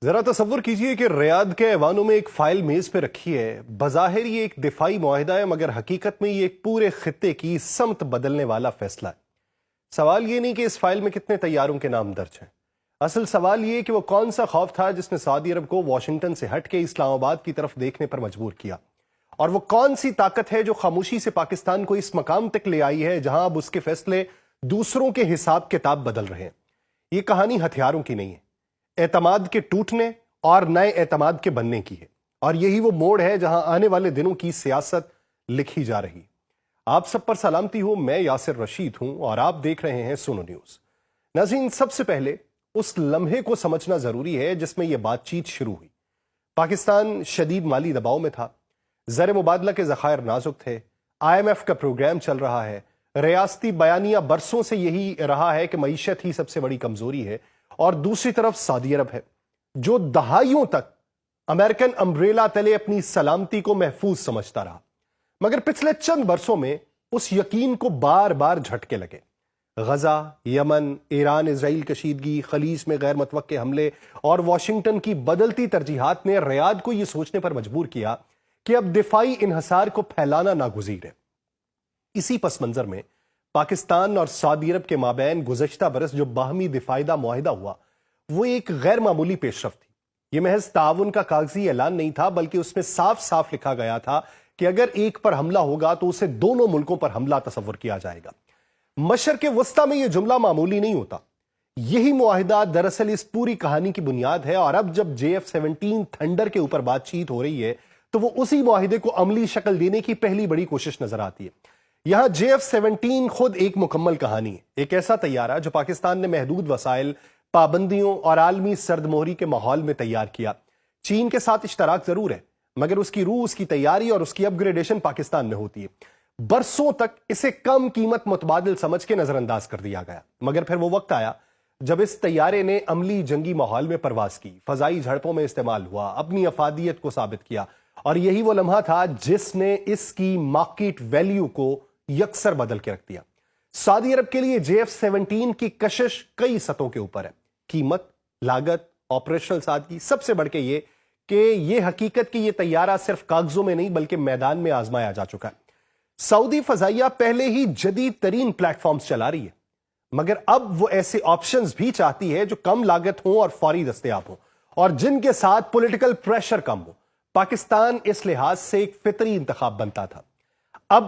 ذرا تصور کیجئے کہ ریاض کے ایوانوں میں ایک فائل میز پہ رکھی ہے۔ بظاہر یہ ایک دفاعی معاہدہ ہے، مگر حقیقت میں یہ ایک پورے خطے کی سمت بدلنے والا فیصلہ ہے۔ سوال یہ نہیں کہ اس فائل میں کتنے طیاروں کے نام درج ہیں، اصل سوال یہ کہ وہ کون سا خوف تھا جس نے سعودی عرب کو واشنگٹن سے ہٹ کے اسلام آباد کی طرف دیکھنے پر مجبور کیا، اور وہ کون سی طاقت ہے جو خاموشی سے پاکستان کو اس مقام تک لے آئی ہے جہاں اب اس کے فیصلے دوسروں کے حساب کتاب بدل رہے ہیں۔ یہ کہانی ہتھیاروں کی نہیں ہے، اعتماد کے ٹوٹنے اور نئے اعتماد کے بننے کی ہے، اور یہی وہ موڑ ہے جہاں آنے والے دنوں کی سیاست لکھی جا رہی۔ آپ سب پر سلامتی ہو، میں یاسر رشید ہوں اور آپ دیکھ رہے ہیں سنو نیوز۔ ناظرین، سب سے پہلے اس لمحے کو سمجھنا ضروری ہے جس میں یہ بات چیت شروع ہوئی۔ پاکستان شدید مالی دباؤ میں تھا، زر مبادلہ کے ذخائر نازک تھے، IMF کا پروگرام چل رہا ہے، ریاستی بیانیہ برسوں سے یہی رہا ہے کہ معیشت ہی سب سے بڑی کمزوری ہے، اور دوسری طرف سعودی عرب ہے جو دہائیوں تک امریکن امبریلا تلے اپنی سلامتی کو محفوظ سمجھتا رہا، مگر پچھلے چند برسوں میں اس یقین کو بار بار جھٹکے لگے۔ غزہ، یمن، ایران اسرائیل کشیدگی، خلیج میں غیر متوقع حملے اور واشنگٹن کی بدلتی ترجیحات نے ریاض کو یہ سوچنے پر مجبور کیا کہ اب دفاعی انحصار کو پھیلانا ناگزیر ہے۔ اسی پس منظر میں پاکستان اور سعودی عرب کے مابین گزشتہ برس جو باہمی دفاعی معاہدہ ہوا، وہ ایک غیر معمولی پیش رفت تھی۔ یہ محض تعاون کا کاغذی اعلان نہیں تھا، بلکہ اس میں صاف صاف لکھا گیا تھا کہ اگر ایک پر حملہ ہوگا تو اسے دونوں ملکوں پر حملہ تصور کیا جائے گا۔ مشرق وسطیٰ میں یہ جملہ معمولی نہیں ہوتا، یہی معاہدہ دراصل اس پوری کہانی کی بنیاد ہے، اور اب جب JF-17 تھنڈر کے اوپر بات چیت ہو رہی ہے تو وہ اسی معاہدے کو عملی شکل دینے کی پہلی بڑی کوشش نظر آتی ہے۔ یہاں JF-17 خود ایک مکمل کہانی ہے، ایک ایسا طیارہ جو پاکستان نے محدود وسائل، پابندیوں اور عالمی سرد مہری کے ماحول میں تیار کیا۔ چین کے ساتھ اشتراک ضرور ہے، مگر اس کی روح، اس کی تیاری اور اس کی اپ گریڈیشن پاکستان میں ہوتی ہے۔ برسوں تک اسے کم قیمت متبادل سمجھ کے نظر انداز کر دیا گیا، مگر پھر وہ وقت آیا جب اس طیارے نے عملی جنگی ماحول میں پرواز کی، فضائی جھڑپوں میں استعمال ہوا، اپنی افادیت کو ثابت کیا، اور یہی وہ لمحہ تھا جس نے اس کی مارکیٹ ویلیو کو یکسر بدل کے رکھ دیا۔ سعودی عرب کے لیے JF-17 کی کشش کئی سطحوں کے اوپر ہے، قیمت، لاگت، آپریشنل سادگی، سب سے بڑھ کے یہ کہ یہ حقیقت کہ یہ طیارہ صرف کاغذوں میں نہیں بلکہ میدان میں آزمایا جا چکا ہے۔ سعودی فضائیہ پہلے ہی جدید ترین پلیٹ فارمز چلا رہی ہے، مگر اب وہ ایسے آپشنز بھی چاہتی ہے جو کم لاگت ہوں اور فوری دستیاب ہوں، اور جن کے ساتھ پولیٹیکل پریشر کم ہو۔ پاکستان اس لحاظ سے ایک فطری انتخاب بنتا تھا۔ اب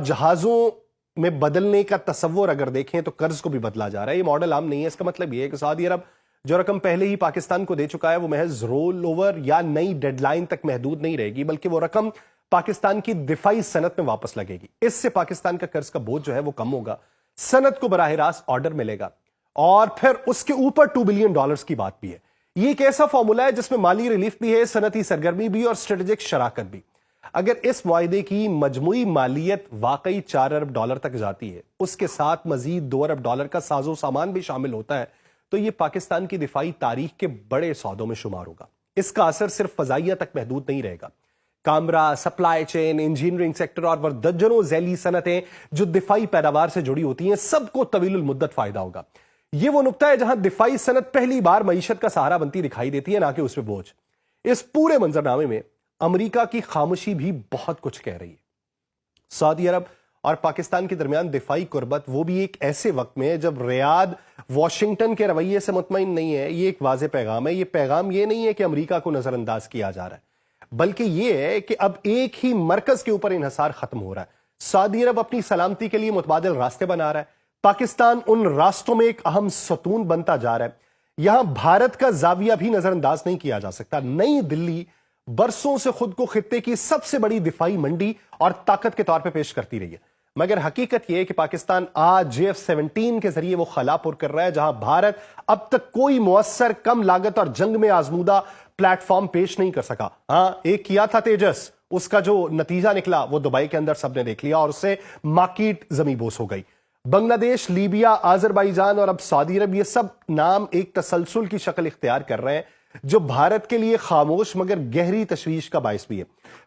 جہازوں میں بدلنے کا تصور اگر دیکھیں تو قرض کو بھی بدلا جا رہا ہے۔ یہ ماڈل عام نہیں ہے، اس کا مطلب یہ ہے کہ سعودی عرب جو رقم پہلے ہی پاکستان کو دے چکا ہے وہ محض رول اوور یا نئی ڈیڈ لائن تک محدود نہیں رہے گی، بلکہ وہ رقم پاکستان کی دفاعی صنعت میں واپس لگے گی۔ اس سے پاکستان کا قرض کا بوجھ جو ہے وہ کم ہوگا، صنعت کو براہ راست آرڈر ملے گا، اور پھر اس کے اوپر $2 بلین کی بات بھی ہے۔ یہ ایک ایسا فارمولہ ہے جس میں مالی ریلیف بھی ہے، صنعتی سرگرمی بھی اور اسٹریٹجک شراکت بھی۔ اگر اس معاہدے کی مجموعی مالیت واقعی $4 ارب تک جاتی ہے، اس کے ساتھ مزید $2 ارب کا ساز و سامان بھی شامل ہوتا ہے، تو یہ پاکستان کی دفاعی تاریخ کے بڑے سودوں میں شمار ہوگا۔ اس کا اثر صرف فضائیہ تک محدود نہیں رہے گا، Kamran, supply chain, engineering sector اور درجنوں ذیلی صنعتیں جو دفاعی پیداوار سے جڑی ہوتی ہیں، سب کو طویل المدت فائدہ ہوگا۔ یہ وہ نقطہ ہے جہاں دفاعی صنعت پہلی بار معیشت کا سہارا بنتی دکھائی دیتی ہے، نہ کہ اس پہ بوجھ۔ اس پورے منظرنامے میں امریکہ کی خاموشی بھی بہت کچھ کہہ رہی ہے۔ سعودی عرب اور پاکستان کے درمیان دفاعی قربت، وہ بھی ایک ایسے وقت میں جب ریاض واشنگٹن کے رویے سے مطمئن نہیں ہے۔ یہ ایک واضح پیغام ہے۔ یہ پیغام یہ نہیں ہے کہ امریکہ کو نظر انداز کیا جا رہا ہے، بلکہ یہ ہے کہ اب ایک ہی مرکز کے اوپر انحصار ختم ہو رہا ہے۔ سعودی عرب اپنی سلامتی کے لیے متبادل راستے بنا رہا ہے، پاکستان ان راستوں میں ایک اہم ستون بنتا جا رہا ہے۔ یہاں بھارت کا زاویہ بھی نظر انداز نہیں کیا جا سکتا۔ نئی دلی برسوں سے خود کو خطے کی سب سے بڑی دفاعی منڈی اور طاقت کے طور پہ پیش کرتی رہی ہے، مگر حقیقت یہ ہے کہ پاکستان آج JF-17 کے ذریعے وہ خلا پر کر رہا ہے جہاں بھارت اب تک کوئی مؤثر، کم لاگت اور جنگ میں آزمودہ پلیٹ فارم پیش نہیں کر سکا۔ ہاں، ایک کیا تھا تیجس، اس کا جو نتیجہ نکلا وہ دبئی کے اندر سب نے دیکھ لیا، اور اس سے مارکیٹ زمیں بوس ہو گئی۔ بنگلہ دیش، لیبیا، آذربائیجان اور اب سعودی عرب، یہ سب نام ایک تسلسل کی شکل اختیار کر رہے ہیں جو بھارت کے لیے خاموش مگر گہری تشویش کا باعث بھی ہے۔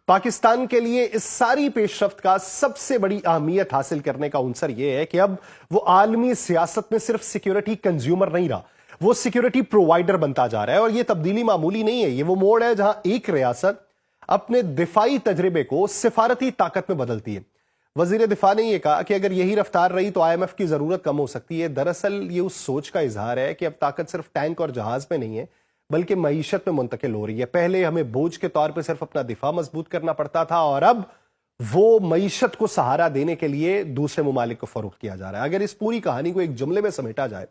پاکستان کے لیے اس ساری پیش رفت کا سب سے بڑی اہمیت حاصل کرنے کا عنصر یہ ہے کہ اب وہ عالمی سیاست میں صرف سیکیورٹی کنزیومر نہیں رہا، وہ سیکیورٹی پرووائڈر بنتا جا رہا ہے. اور یہ تبدیلی معمولی نہیں ہے, یہ وہ موڑ ہے جہاں ایک ریاست اپنے دفاعی تجربے کو سفارتی طاقت میں بدلتی ہے. وزیر دفاع نے یہ کہا کہ اگر یہی رفتار رہی تو IMF کی ضرورت کم ہو سکتی ہے. دراصل یہ اس سوچ کا اظہار ہے کہ اب طاقت صرف ٹینک اور جہاز میں نہیں ہے بلکہ معیشت میں منتقل ہو رہی ہے. پہلے ہمیں بوجھ کے طور پہ صرف اپنا دفاع مضبوط کرنا پڑتا تھا اور اب وہ معیشت کو سہارا دینے کے لیے دوسرے ممالک کو فروخت کیا جا رہا ہے. اگر اس پوری کہانی کو ایک جملے میں سمیٹا جائے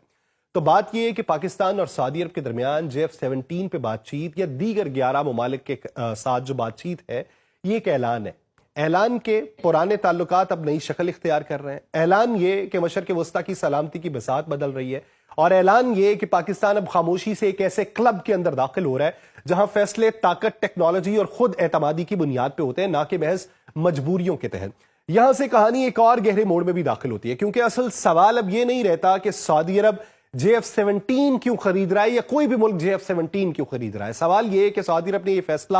تو بات یہ ہے کہ پاکستان اور سعودی عرب کے درمیان JF-17 پہ بات چیت یا دیگر 11 ممالک کے ساتھ جو بات چیت ہے, یہ ایک اعلان ہے. اعلان کے پرانے تعلقات اب نئی شکل اختیار کر رہے ہیں. اعلان یہ کہ مشرق وسطیٰ کی سلامتی کی بساط بدل رہی ہے. اور اعلان یہ کہ پاکستان اب خاموشی سے ایک ایسے کلب کے اندر داخل ہو رہا ہے جہاں فیصلے طاقت, ٹیکنالوجی اور خود اعتمادی کی بنیاد پہ ہوتے ہیں, نہ کہ محض مجبوریوں کے تحت. یہاں سے کہانی ایک اور گہرے موڑ میں بھی داخل ہوتی ہے, کیونکہ اصل سوال اب یہ نہیں رہتا کہ سعودی عرب JF-17 کیوں خرید رہا ہے یا کوئی بھی ملک JF-17 کیوں خرید رہا ہے. سوال یہ ہے کہ سعودی عرب نے یہ فیصلہ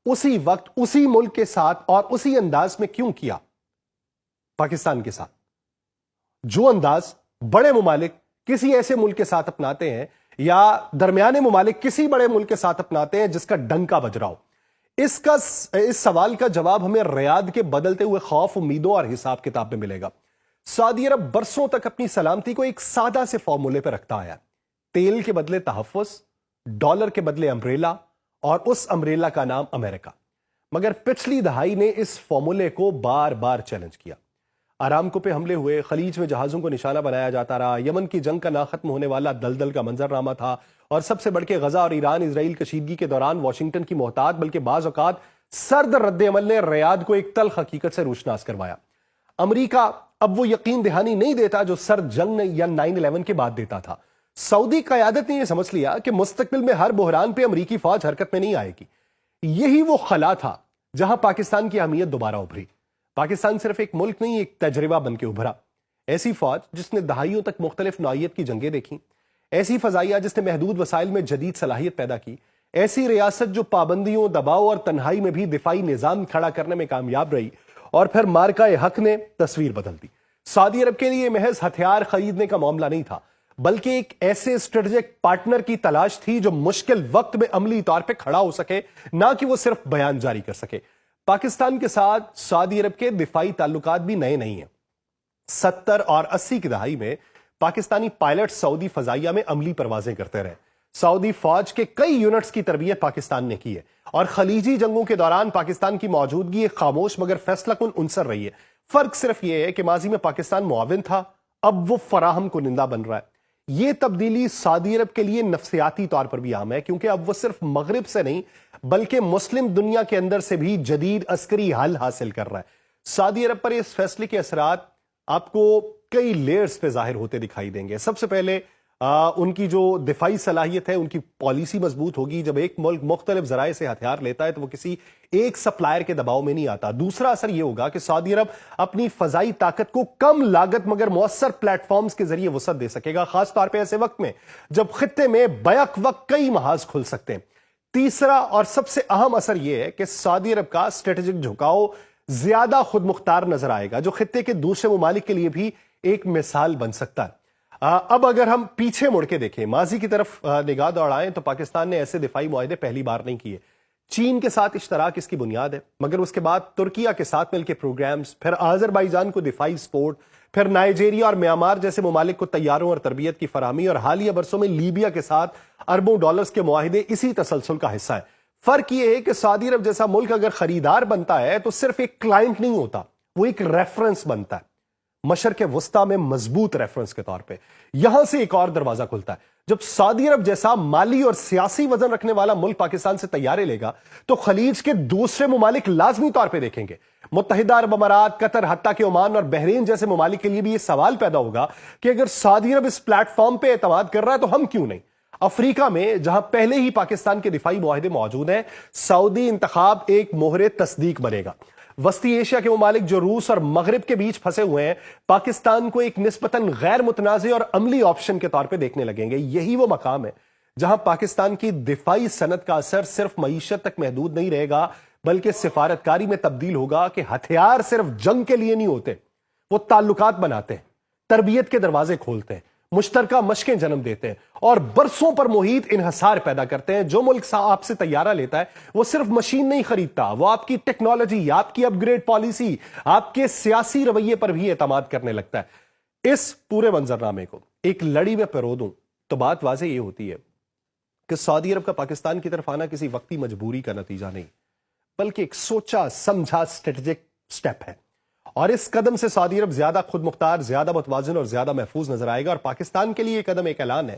اسی وقت, اسی ملک کے ساتھ اور اسی انداز میں کیوں کیا پاکستان کے ساتھ, جو انداز بڑے ممالک کسی ایسے ملک کے ساتھ اپناتے ہیں یا درمیانے ممالک کسی بڑے ملک کے ساتھ اپناتے ہیں جس کا ڈنکا بج رہا ہو. اس سوال کا جواب ہمیں ریاض کے بدلتے ہوئے خوف, امیدوں اور حساب کتاب میں ملے گا. سعودی عرب برسوں تک اپنی سلامتی کو ایک سادہ سے فارمولے پہ رکھتا آیا. تیل کے بدلے تحفظ, ڈالر کے بدلے امبریلا اور اس امبریلا کا نام امریکہ. مگر پچھلی دہائی نے اس فارمولے کو بار بار چیلنج کیا. آرامکو پہ حملے ہوئے, خلیج میں جہازوں کو نشانہ بنایا جاتا رہا, یمن کی جنگ کا نہ ختم ہونے والا دلدل کا منظرنامہ تھا, اور سب سے بڑھ کے غزہ اور ایران اسرائیل کشیدگی کے دوران واشنگٹن کی محتاط بلکہ بعض اوقات سرد رد عمل نے ریاض کو ایک تلخ حقیقت سے روشناس کروایا. امریکہ اب وہ یقین دہانی نہیں دیتا جو سرد جنگ یا 9/11 کے بعد دیتا تھا. سعودی قیادت نے یہ سمجھ لیا کہ مستقبل میں ہر بحران پہ امریکی فوج حرکت میں نہیں آئے گی. یہی وہ خلا تھا جہاں پاکستان کی اہمیت دوبارہ ابھری. پاکستان صرف ایک ملک نہیں, ایک تجربہ بن کے ابھرا. ایسی فوج جس نے دہائیوں تک مختلف نوعیت کی جنگیں دیکھیں, ایسی فضائیہ جس نے محدود وسائل میں جدید صلاحیت پیدا کی, ایسی ریاست جو پابندیوں, دباؤ اور تنہائی میں بھی دفاعی نظام کھڑا کرنے میں کامیاب رہی, اور پھر مارکہ حق نے تصویر بدل دی. سعودی عرب کے لیے محض ہتھیار خریدنے کا معاملہ نہیں تھا بلکہ ایک ایسے اسٹریٹجک پارٹنر کی تلاش تھی جو مشکل وقت میں عملی طور پہ کھڑا ہو سکے, نہ کہ وہ صرف بیان جاری کر سکے. پاکستان کے ساتھ سعودی عرب کے دفاعی تعلقات بھی نئے نہیں ہیں. 70 اور 80 کی دہائی میں پاکستانی پائلٹ سعودی فضائیہ میں عملی پروازیں کرتے رہے. سعودی فوج کے کئی یونٹس کی تربیت پاکستان نے کی ہے, اور خلیجی جنگوں کے دوران پاکستان کی موجودگی ایک خاموش مگر فیصلہ کن عنصر رہی ہے. فرق صرف یہ ہے کہ ماضی میں پاکستان معاون تھا, اب وہ فراہم کنندہ بن رہا ہے. یہ تبدیلی سعودی عرب کے لیے نفسیاتی طور پر بھی عام ہے, کیونکہ اب وہ صرف مغرب سے نہیں بلکہ مسلم دنیا کے اندر سے بھی جدید عسکری حل حاصل کر رہا ہے. سعودی عرب پر اس فیصلے کے اثرات آپ کو کئی لیئرز پہ ظاہر ہوتے دکھائی دیں گے. سب سے پہلے ان کی جو دفاعی صلاحیت ہے, ان کی پالیسی مضبوط ہوگی. جب ایک ملک مختلف ذرائع سے ہتھیار لیتا ہے تو وہ کسی ایک سپلائر کے دباؤ میں نہیں آتا. دوسرا اثر یہ ہوگا کہ سعودی عرب اپنی فضائی طاقت کو کم لاگت مگر مؤثر پلیٹ فارمز کے ذریعے وسعت دے سکے گا, خاص طور پہ ایسے وقت میں جب خطے میں بیک وقت کئی محاذ کھل سکتے ہیں. تیسرا اور سب سے اہم اثر یہ ہے کہ سعودی عرب کا اسٹریٹجک جھکاؤ زیادہ خود مختار نظر آئے گا, جو خطے کے دوسرے ممالک کے لیے بھی ایک مثال بن سکتا ہے. اب اگر ہم پیچھے مڑ کے دیکھیں, ماضی کی طرف نگاہ دوڑائیں, تو پاکستان نے ایسے دفاعی معاہدے پہلی بار نہیں کیے. چین کے ساتھ اشتراک اس کی بنیاد ہے, مگر اس کے بعد ترکیہ کے ساتھ مل کے پروگرامز, پھر آذربائیجان کو دفاعی سپورٹ, پھر نائجیریا اور میانمار جیسے ممالک کو طیاروں اور تربیت کی فراہمی, اور حالیہ برسوں میں لیبیا کے ساتھ اربوں ڈالرز کے معاہدے اسی تسلسل کا حصہ ہے. فرق یہ ہے کہ سعودی عرب جیسا ملک اگر خریدار بنتا ہے تو صرف ایک کلائنٹ نہیں ہوتا, وہ ایک ریفرنس بنتا ہے, مشرق وسطیٰ میں مضبوط ریفرنس کے طور پہ. یہاں سے ایک اور دروازہ کھلتا ہے. جب سعودی عرب جیسا مالی اور سیاسی وزن رکھنے والا ملک پاکستان سے طیارے لے گا تو خلیج کے دوسرے ممالک لازمی طور پہ دیکھیں گے. متحدہ عرب امارات, قطر, حتیٰ کہ عمان اور بحرین جیسے ممالک کے لیے بھی یہ سوال پیدا ہوگا کہ اگر سعودی عرب اس پلیٹ فارم پہ اعتماد کر رہا ہے تو ہم کیوں نہیں. افریقہ میں جہاں پہلے ہی پاکستان کے دفاعی معاہدے موجود ہیں, سعودی انتخاب ایک مہر تصدیق بنے گا. وسطی ایشیا کے ممالک جو روس اور مغرب کے بیچ پھنسے ہوئے ہیں, پاکستان کو ایک نسبتاً غیر متنازع اور عملی آپشن کے طور پہ دیکھنے لگیں گے. یہی وہ مقام ہے جہاں پاکستان کی دفاعی صنعت کا اثر صرف معیشت تک محدود نہیں رہے گا بلکہ سفارتکاری میں تبدیل ہوگا کہ ہتھیار صرف جنگ کے لیے نہیں ہوتے, وہ تعلقات بناتے ہیں, تربیت کے دروازے کھولتے ہیں, مشترکہ مشقیں جنم دیتے ہیں اور برسوں پر محیط انحصار پیدا کرتے ہیں. جو ملک آپ سے طیارہ لیتا ہے وہ صرف مشین نہیں خریدتا, وہ آپ کی ٹیکنالوجی, آپ کی اپ گریڈ پالیسی, آپ کے سیاسی رویے پر بھی اعتماد کرنے لگتا ہے. اس پورے منظرنامے کو ایک لڑی میں پرو دوں تو بات واضح یہ ہوتی ہے کہ سعودی عرب کا پاکستان کی طرف آنا کسی وقتی مجبوری کا نتیجہ نہیں, بلکہ ایک سوچا سمجھا اسٹریٹجک سٹیپ ہے. اور اس قدم سے سعودی عرب زیادہ خود مختار, زیادہ متوازن اور زیادہ محفوظ نظر آئے گا. اور پاکستان کے لیے یہ قدم ایک اعلان ہے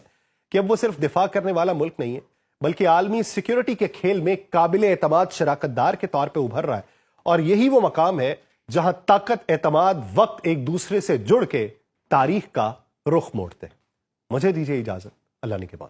کہ اب وہ صرف دفاع کرنے والا ملک نہیں ہے, بلکہ عالمی سیکیورٹی کے کھیل میں قابل اعتماد شراکت دار کے طور پہ ابھر رہا ہے. اور یہی وہ مقام ہے جہاں طاقت, اعتماد, وقت ایک دوسرے سے جڑ کے تاریخ کا رخ موڑتے ہیں. مجھے دیجیے اجازت, اللہ نگہبان.